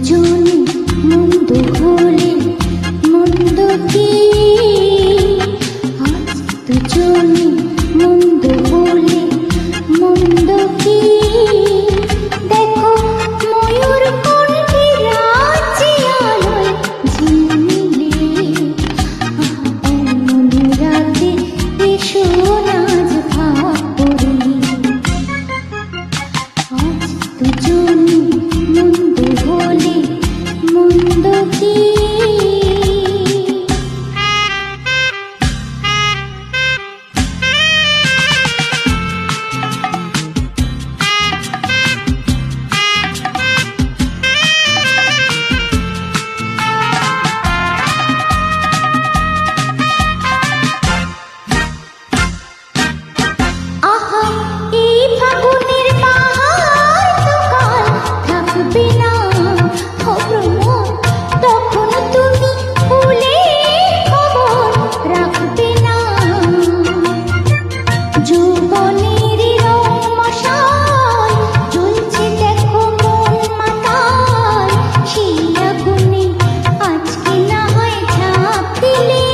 দুজনে মন্দ হলে মন্দ কি, আজ দুজনে মন্দ হলে মন্দ কি। দেখো ময়ূর কণ্ঠে রাজ্যে আলোয় ঝিলমিলে, এমন রাতে এসো নাজ ভাব করি। আজ দুজনে মন্দ হলে মন্দ কি। আহা এই ফাগুনের বাহার তো কাল থাকবে না, ও প্রমোদ তখন তুমি ফুলের খবর রাখবে না। যৌবনের রং মশাল জ্বলছে দেখো মন মাতাল, সেই আগুনে আজকে না হয় ঝাঁপ দিলে।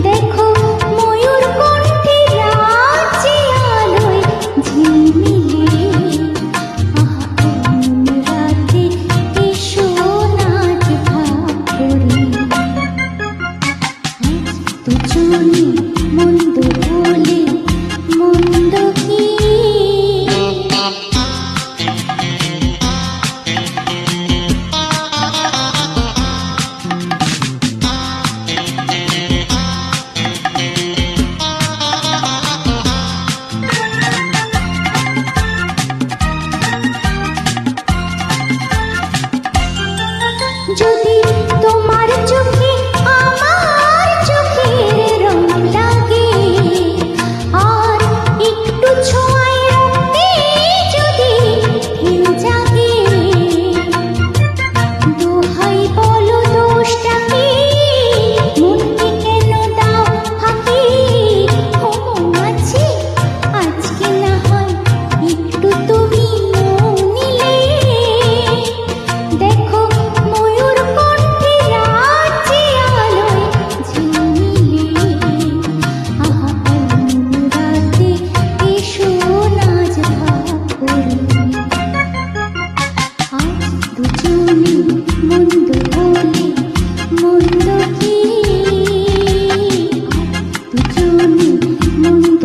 দেখো ময়ূর কণ্ঠে রাজ্যে আলোয় ঝিলমিলে, এমন রাতে এসো নাচ ভাব করি। আজ দুজনে মন্দ হলে মন্দ কি। যদি তোমার চোখে আমার চোখের রং লাগে, আর একটু ছোঁয়ায় রক্তে যদি ঢেউ জাগে, দোহাই বলো দোষটাকে, মনকে কেন দাও ফাঁকি। ও মন আছে আজকে না হয় একটু তুমি মন নিলে। দেখো ময়ূর কণ্ঠে রাজ্যে আলোয় ঝিলমিলে, এমন রাতে এসো নাচ ভাব করি। আজ দুজনে মন্দ হলে মন্দ কি। আজ দুজনে মন্দ